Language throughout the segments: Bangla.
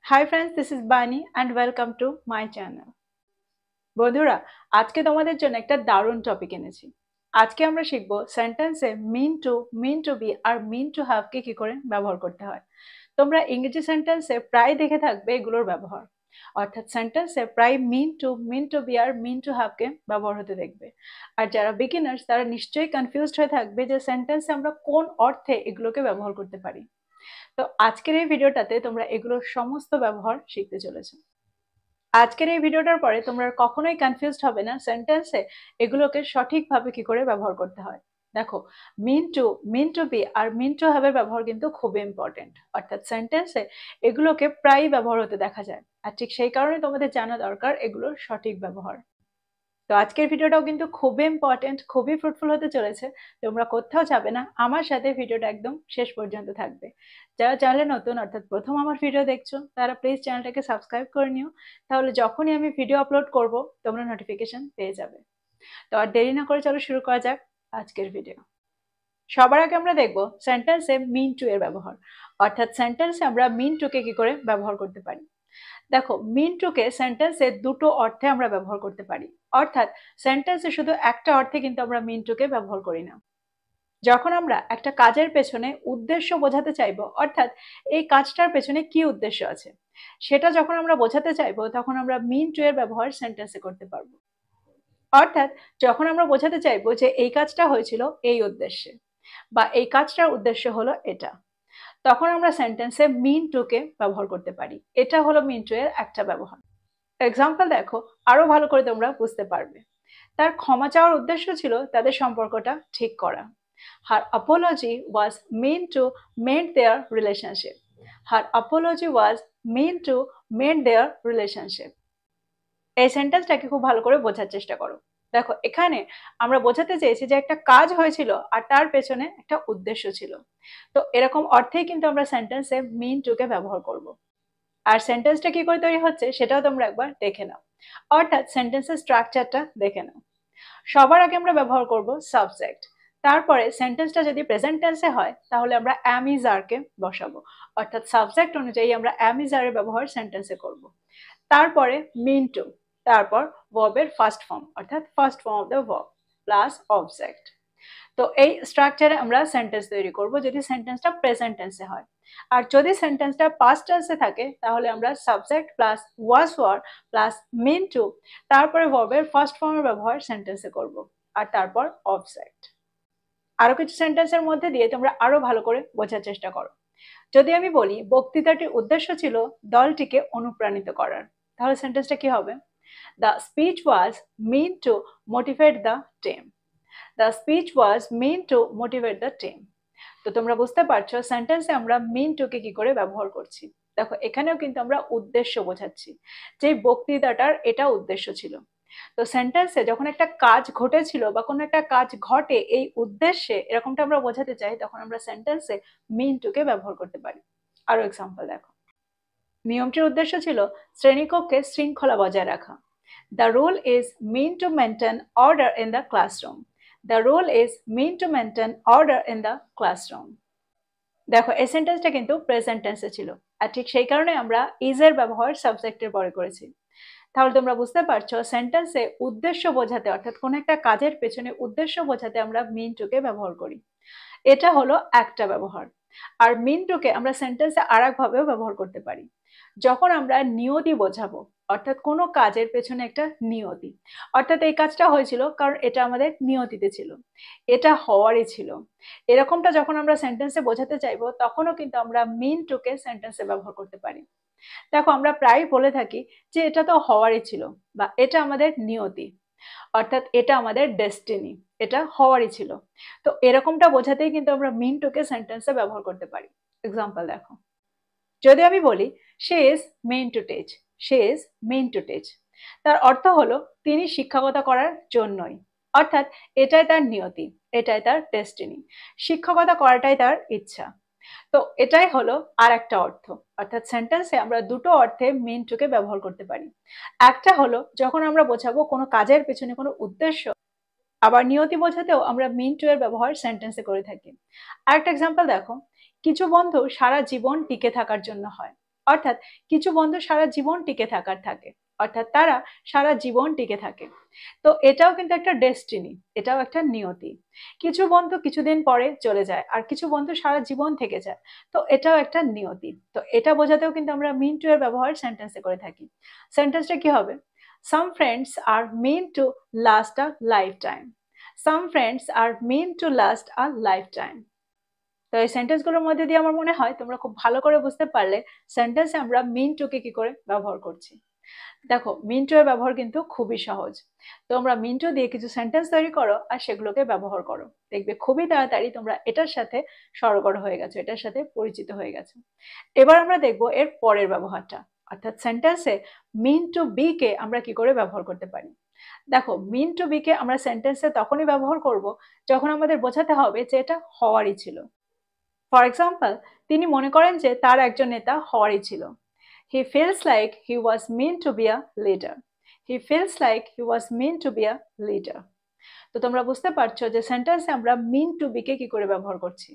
Hi friends, this is Bani and welcome to my channel. বন্ধুরা, আজকে তোমাদের জন্য একটা দারুণ টপিক এনেছি। আজকে আমরা শিখব সেন্টেন্সে মিন টু বি আর মিন টু হ্যাভ কে কি করে ব্যবহার করতে হয়। তোমরা ইংরেজি সেন্টেন্সে প্রায় দেখে থাকবে এগুলোর ব্যবহার। অর্থাৎ সেন্টেন্সে প্রায় মিন টু বি আর মিন টু হ্যাভ কে ব্যবহার হতে দেখবে। আর যারা বিগিনার্স তারা নিশ্চয়ই কনফিউজড হয়ে থাকবে যে সেন্টেন্সে আমরা কোন অর্থে এগুলোকে ব্যবহার করতে পারি। তো আজকের এই ভিডিওটাতে তোমরা এগুলোর সমস্ত ব্যবহার শিখতে চলেছো। আজকের এই ভিডিওটার পরে তোমরা আর কখনোই কনফিউজড হবে না সেন্টেন্সে এগুলোকে সঠিকভাবে কি করে ব্যবহার করতে হয়। দেখো, মিন টু বি আর মিন টু হ্যাভ এর ব্যবহার কিন্তু খুবই ইম্পর্টেন্ট। অর্থাৎ সেন্টেন্সে এগুলোকে প্রায়ই ব্যবহার হতে দেখা যায়, আর ঠিক সেই কারণে তোমাদের জানা দরকার এগুলোর সঠিক ব্যবহার। তো আজকের ভিডিওটাও কিন্তু খুবই ইম্পর্টেন্ট, খুবই ফ্রুটফুল হতে চলেছে। তোমরা কোথাও যাবে না, আমার সাথে ভিডিওটা একদম শেষ পর্যন্ত থাকবে। যারা চ্যানেলে নতুন অর্থাৎ প্রথম আমার ভিডিও দেখছো তারা প্লিজ চ্যানেলটাকে সাবস্ক্রাইব করে নিও, তাহলে যখনই আমি ভিডিও আপলোড করব তোমরা নোটিফিকেশন পেয়ে যাবে। তো আর দেরি না করে চলো শুরু করা যাক আজকের ভিডিও। সবার আগে আমরা দেখব সেন্টেন্সে মিন টু এর ব্যবহার। অর্থাৎ সেন্টেন্সে আমরা মিন টু কে কি করে ব্যবহার করতে পারি। দেখো, মিন টু কে সেন্টেন্সে দুটো অর্থে আমরা ব্যবহার করতে পারি। অর্থাৎ সেন্টেন্সে শুধু একটা অর্থে কিন্তু আমরা মিন টু কে ব্যবহার করি না। যখন আমরা একটা কাজের পেছনে উদ্দেশ্য বোঝাতে চাইবো, অর্থাৎ এই কাজটার পেছনে কি উদ্দেশ্য আছে সেটা যখন আমরা বোঝাতে চাইবো, তখন আমরা মিন টু এর ব্যবহার সেন্টেন্সে করতে পারবো। অর্থাৎ যখন আমরা বোঝাতে চাইবো যে এই কাজটা হয়েছিল এই উদ্দেশ্যে, বা এই কাজটার উদ্দেশ্য হলো এটা, তখন আমরা সেন্টেন্সে মিন টু কে ব্যবহার করতে পারি। এটা হলো মিন টু এর একটা ব্যবহার। এক্সাম্পল দেখো, আরো ভালো করে তোমরা বুঝতে পারবে। তার ক্ষমা চাওয়ার উদ্দেশ্য ছিল তাদের সম্পর্কটা ঠিক করা। Her apology was meant to mend their relationship. Her apology was meant to mend their relationship. এই সেন্টেন্সটাকে খুব ভালো করে বোঝার চেষ্টা করো। দেখো, এখানে আমরা বোঝাতে চেয়েছি যে একটা কাজ হয়েছিল আর তার পেছনে একটা উদ্দেশ্য ছিল। তো এরকম অর্থেই কিন্তু আমরা সেন্টেন্সে মিন টু কে ব্যবহার করব। আর সেন্টেন্সটা কি করে তৈরি হচ্ছে সেটাও তোমরা একবার দেখে নাও। অর্থাৎ সেন্টেন্সের স্ট্রাকচারটা দেখে নাও। সবার আগে আমরা ব্যবহার করব সাবজেক্ট। তারপরে সেন্টেন্সটা যদি প্রেজেন্ট টেন্সে হয় তাহলে আমরা অ্যাম ইজ আর কে বসাবো। অর্থাৎ সাবজেক্ট অনুযায়ী আমরা অ্যাম ইজ আর এর ব্যবহার সেন্টেন্সে করব। তারপরে মিন টু, তারপর ভার্বের ফার্স্ট ফর্ম অর্থাৎ first form of the verb plus object. তো এই স্ট্রাকচারে আমরা সেন্টেন্স তৈরি করব যদি সেন্টেন্সটা প্রেজেন্ট টেন্সে হয়। আর যদি সেন্টেন্সটা পাস্ট টেন্সে থাকে তাহলে আমরা subject plus was were plus mean to, তারপরে ভার্বের ফার্স্ট ফর্মের ব্যবহার সেন্টেন্সে করব, আর তারপর অবজেক্ট। আরো কিছু সেন্টেন্সের মধ্যে দিয়ে তোমরা আরো ভালো করে বোঝার চেষ্টা করো। যদি আমি বলি বক্তৃতাটির উদ্দেশ্য ছিল দলটিকে অনুপ্রাণিত করার, তাহলে সেন্টেন্সটা কি হবে? The speech was mean to motivate the team. The speech was mean to motivate the team. তো তোমরা বুঝতে পারছো সেন্টেন্সে আমরা মিন টু কে কি করে ব্যবহার করছি। দেখো, এখানেও কিন্তু আমরা উদ্দেশ্য বোঝাচ্ছি, যে বক্তৃতাটার এটা উদ্দেশ্য ছিল। তো সেন্টেন্সে যখন একটা কাজ ঘটেছিল বা কোনো একটা কাজ ঘটে এই উদ্দেশ্যে, এরকমটা আমরা বোঝাতে চাই, তখন আমরা সেন্টেন্সে মিন টু কে ব্যবহার করতে পারি। আরো এক্সাম্পল দেখো, নিয়মটির উদ্দেশ্য ছিল শ্রেণীকক্ষে শৃঙ্খলা বজায় রাখা। The rule is mean to maintain order in the classroom. The rule is mean to maintain order in the classroom. দেখো, এই সেন্টেন্সটা কিন্তু প্রেজেন্ট টেন্সে ছিল, আর ঠিক সেই কারণে আমরা ইজ এর ব্যবহার সাবজেক্টের পরে করেছি। তাহলে তোমরা বুঝতে পারছো সেন্টেন্সে উদ্দেশ্য বোঝাতে, অর্থাৎ কোন একটা কাজের পেছনে উদ্দেশ্য বোঝাতে আমরা মিন টু কে ব্যবহার করি। এটা হলো একটা ব্যবহার। আর মিন টু কে আমরা সেন্টেন্সে আর এক ভাবেও ব্যবহার করতে পারি। যখন আমরা নিয়তি বোঝাবো, অর্থাৎ কোনো কাজের পেছনে একটা নিয়তি, অর্থাৎ এই কাজটা হয়েছিল কারণ এটা আমাদের নিয়তিতে ছিল, এটা হওয়ারই ছিল, এরকমটা যখন আমরা সেন্টেন্সে বোঝাতে চাইবো তখনও কিন্তু আমরা মিন টু কে সেন্টেন্সে ব্যবহার করতে পারি। দেখো, আমরা প্রায় বলে থাকি যে এটা তো হওয়ারই ছিল, বা এটা আমাদের নিয়তি, অর্থাৎ এটা আমাদের ডেস্টিনি, এটা হওয়ারই ছিল। তো এরকমটা বোঝাতেই কিন্তু আমরা মিন টু কে সেন্টেন্সে ব্যবহার করতে পারি। এক্সাম্পল দেখো, যদি আমি বলি she is main to teach. She is main to teach, তার অর্থ হলো তিনি শিক্ষকতা করার জন্যই, অর্থাৎ এটাই তার নিয়তি, এটাই তার ডেস্টিনি, শিক্ষকতা করাটাই তার ইচ্ছা। তো এটাই হলো আর একটা অর্থ। অর্থাৎ সেন্টেন্সে আমরা দুটো অর্থে মিন টু কে ব্যবহার করতে পারি। একটা হলো যখন আমরা বোঝাবো কোনো কাজের পেছনে কোনো উদ্দেশ্য, আবার নিয়তি বোঝাতেও আমরা মিন টু এর ব্যবহার সেন্টেন্সে করে থাকি। আরেকটা এক্সাম্পল দেখো, কিছু বন্ধু সারা জীবন টিকে থাকার জন্য হয়। অর্থাৎ কিছু বন্ধু সারা জীবন টিকে থাকার থাকে, অর্থাৎ তারা সারা জীবন টিকে থাকে। তো এটাও কিন্তু একটা ডেস্টিনি, এটাও একটা নিয়তি। কিছু বন্ধু কিছুদিন পরে চলে যায় আর কিছু বন্ধু সারা জীবন থেকে যায়, তো এটাও একটা নিয়তি। তো এটা বোঝাতেও কিন্তু আমরা মিন টু এর ব্যবহার সেন্টেন্সে করে থাকি। সেন্টেন্সটা কি হবে? Some friends are mean to last a lifetime. Some friends are mean to last a lifetime. তো এই সেন্টেন্সগুলোর মধ্যে দিয়ে আমার মনে হয় তোমরা খুব ভালো করে বুঝতে পারলে সেন্টেন্সে আমরা মিন টু কে কি করে ব্যবহার করছি। দেখো, মিন টু এর ব্যবহার কিন্তু খুবই সহজ। তোমরা মিন টু দিয়ে কিছু সেন্টেন্স তৈরি করো আর সেগুলোকে ব্যবহার করো, দেখবে খুবই তাড়াতাড়ি তোমরা এটার সাথে সরগর হয়ে গেছো, এটার সাথে পরিচিত হয়ে গেছো। এবার আমরা দেখব এর পরের ব্যবহারটা, অর্থাৎ সেন্টেন্সে মিন টু বি কে আমরা কি করে ব্যবহার করতে পারি। দেখো, মিন টু বি কে আমরা সেন্টেন্সে তখনই ব্যবহার করব যখন আমাদের বোঝাতে হবে যে এটা হওয়ারই ছিল। ফর এক্সাম্পল, তিনি মনে করেন যে তার একজন নেতা হওয়ারই ছিল। He feels like he was meant to be a leader. He feels like he was meant to be a leader. তো তোমরা বুঝতে পারছো যে সেন্টেন্সে আমরা মিন টু বি কে কি করে ব্যবহার করছি।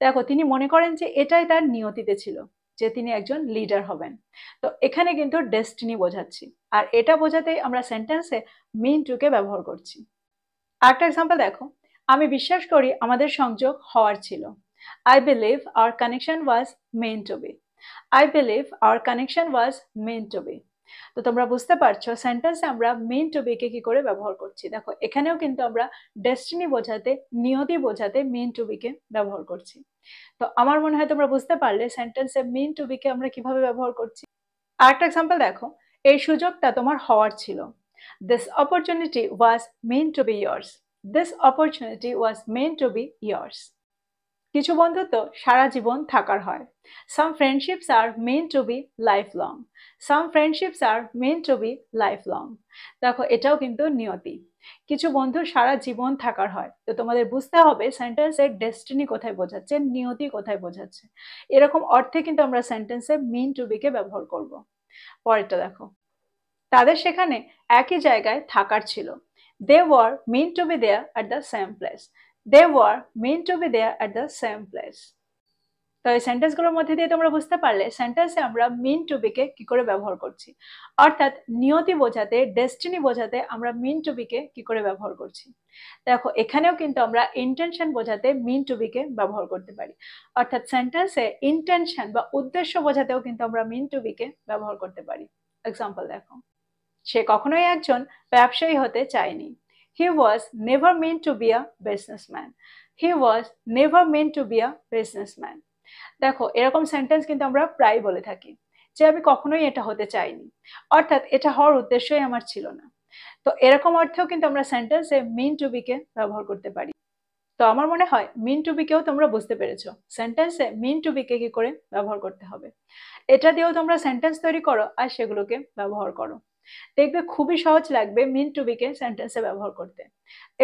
দেখো, তিনি মনে করেন যে এটাই তার নিয়তিতে ছিল যে তিনি একজন লিডার হবেন। তো এখানে কিন্তু ডেস্টিনি বোঝাচ্ছি, আর এটা বোঝাতেই আমরা সেন্টেন্সে মিন টু কে ব্যবহার করছি। আরেকটা এক্সাম্পল দেখো, আমি বিশ্বাস করি আমাদের সংযোগ হওয়ার ছিল। I believe our connection was meant to be. I believe our connection was meant to be. তো তোমরা বুঝতে পারছো সেন্টেন্সে আমরা meant to be কে কি করে ব্যবহার করছি। দেখো, এখানেও কিন্তু আমরা ডেস্টিনি বোঝাতে, নিয়তি বোঝাতে meant to be কে ব্যবহার করছি। তো আমার মনে হয় তোমরা বুঝতে পারলে সেন্টেন্সে meant to be কে আমরা কিভাবে ব্যবহার করছি। আরেকটা এক্সাম্পল দেখো, এই সুযোগটা তোমার হওয়ার ছিল। This opportunity was meant to be yours. This opportunity was meant to be yours. কিছু বন্ধুত্ব সারা জীবন থাকার হয়। Some friendships are meant to be lifelong. Some friendships are meant to be lifelong. দেখো, এটাও কিন্তু নিয়তি। কিছু বন্ধু সারা জীবন থাকার হয়, তো তোমাদের বুঝতে হবে সেন্টেন্সের ডেস্টিনি কোথায় বোঝাচ্ছে, নিয়তি কোথায় বোঝাচ্ছে। এরকম অর্থে কিন্তু আমরা সেন্টেন্সে মিন টু বি কে ব্যবহার করব। পরেরটা দেখো, তাদের সেখানে একই জায়গায় থাকার ছিল। They were meant to be there at the same place. They were meant to be there at the same place. তো এই সেন্টেন্সগুলোর মধ্যে দিয়ে তোমরা বুঝতে পারলে সেন্টেন্সে আমরা মিন টু বি কে কি করে ব্যবহার করছি, অর্থাৎ নিয়তি বোঝাতে, ডেস্টিনি বোঝাতে আমরা মিন টু বি কে কি করে ব্যবহার করছি। দেখো, এখানেও কিন্তু আমরা ইন্টেনশন বোঝাতে মিন টু বি কে ব্যবহার করতে পারি, অর্থাৎ সেন্টেন্সে ইন্টেনশন বা উদ্দেশ্য বোঝাতেও কিন্তু আমরা মিন টু বি কে ব্যবহার করতে পারি। এক্সাম্পল দেখো, সে কখনোই একজন ব্যবসায়ী হতে চায়নি। He was never meant to be a businessman. He was never meant to be a businessman. দেখো, এরকম সেন্টেন্স কিন্তু আমরা প্রায় বলে থাকি যে আমি কখনোই এটা হতে চাইনি, অর্থাৎ এটা হওয়ার উদ্দেশ্যই আমার ছিল না। তো এরকম অর্থেও কিন্তু আমরা সেন্টেন্সে মিন টু বি কে ব্যবহার করতে পারি। তো আমার মনে হয় মিন টু বি কেও তোমরা বুঝতে পেরেছো সেন্টেন্সে মিন টু বি কে কি করে ব্যবহার করতে হবে। এটা দিয়েও তোমরা সেন্টেন্স তৈরি করো আর সেগুলোকে ব্যবহার করো, দেখবে খুবই সহজ লাগবে মিন টু বি কে সেন্টেন্সে ব্যবহার করতে।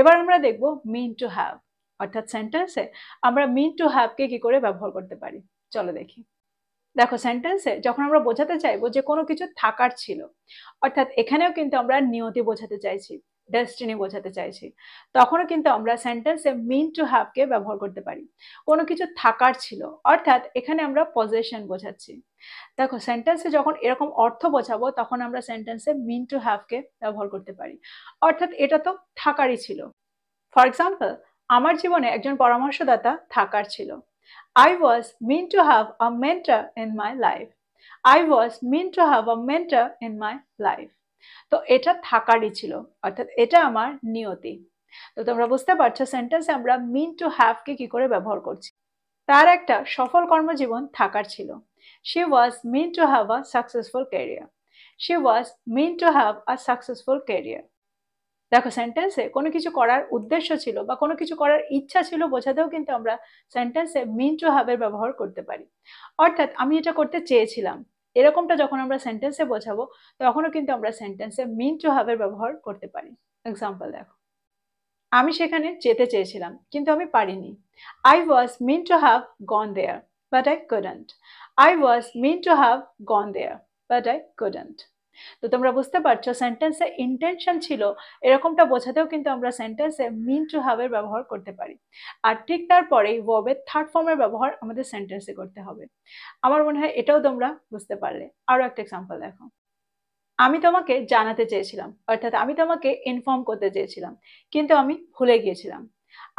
এবার আমরা দেখব মিন টু হ্যাভ, অর্থাৎ সেন্টেন্সে আমরা মিন টু হ্যাভ কে কি করে ব্যবহার করতে পারি। চলো দেখি। দেখো, সেন্টেন্সে যখন আমরা বোঝাতে চাইবো যে কোনো কিছু থাকার ছিল, অর্থাৎ এখানেও কিন্তু আমরা নিয়তি বোঝাতে চাইছি, ডেস্টিনি বোঝাতে চাইছি, তখনও কিন্তু আমরা সেন্টেন্সে মিন টু হ্যাভ কে ব্যবহার করতে পারি। কোনো কিছু থাকার ছিল, অর্থাৎ এখানে আমরা পজেশন বোঝাচ্ছি। দেখো, সেন্টেন্সে যখন এরকম অর্থ বোঝাবো তখন আমরা সেন্টেন্সে মিন টু হ্যাভ কে ব্যবহার করতে পারি, অর্থাৎ এটা তো থাকারই ছিল। ফর এক্সাম্পল, আমার জীবনে একজন পরামর্শদাতা থাকার ছিল। I was meant to have a mentor in my life. I was meant to have a mentor in my life. তো এটা থাকারই ছিল, অর্থাৎ এটা আমার নিয়তি। তো তোমরা বুঝতে পারছো সেন্টেন্সে আমরা মিন টু হ্যাভ কে কি করে ব্যবহার করছি। তার একটা সফল কর্মজীবন থাকার ছিল। She was meant to have a successful career. She was meant to have a successful career. দেখো, সেন্টেন্সে কোনো কিছু করার উদ্দেশ্য ছিল বা কোনো কিছু করার ইচ্ছা ছিল বোঝাতেও কিন্তু আমরা সেন্টেন্সে মিন টু হ্যাভ এর ব্যবহার করতে পারি, অর্থাৎ আমি এটা করতে চেয়েছিলাম। এরকমটা যখন আমরা সেন্টেন্সে বোঝাবো তখনও কিন্তু আমরা সেন্টেন্সে মিন টু হ্যাভ এর ব্যবহার করতে পারি। এক্সাম্পল দেখো, আমি সেখানে যেতে চেয়েছিলাম কিন্তু আমি পারিনি। I was meant to have gone there, but I couldn't. I was meant to have gone there, but I couldn't. তো তোমরা বুঝতে পারছো সেন্টেন্সে ইন্টেনশন ছিল এরকমটা বোঝাতেও কিন্তু আমরা সেন্টেন্সে মিন টু হ্যাভ এর ব্যবহার করতে পারি। আর ঠিক তারপরেই ভার্বের থার্ড ফর্মের ব্যবহার আমাদের সেন্টেন্সে করতে হবে। আমার মনে হয় এটাও তোমরা বুঝতে পারলে। আরো একটা এক্সাম্পল দেখো, আমি তোমাকে জানাতে চেয়েছিলাম, অর্থাৎ আমি তোমাকে ইনফর্ম করতে চেয়েছিলাম কিন্তু আমি ভুলে গিয়েছিলাম।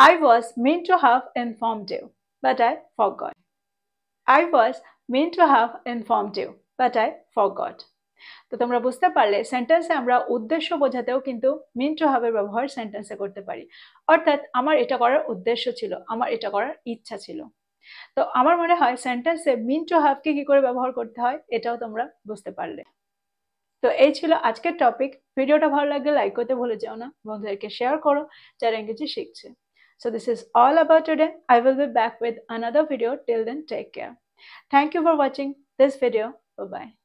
I was meant to have informed you, but I forgot. I was meant to have informed you, but I forgot. তো তোমরা বুঝতে পারলে সেন্টেন্সে আমরা উদ্দেশ্য বোঝাতেও কিন্তু মিন টু হ্যাভ এর ব্যবহার সেন্টেন্সে করতে পারি। অর্থাৎ আমার এটা করার উদ্দেশ্য ছিল, আমার এটা করার ইচ্ছা ছিল। তো আমার মনে হয় সেন্টেন্সে মিন টু হ্যাভ কে কি করে ব্যবহার করতে হয় এটাও তোমরা বুঝতে পারলে। তো এই ছিল আজকের টপিক। ভিডিওটা ভালো লাগলে লাইক করতে ভুলে যেও না, বন্ধুদেরকে শেয়ার করো যারা ইংরেজি শিখছে। So this is all about today. I will be back with another video. Till then, take care. Thank you for watching this video. Bye bye.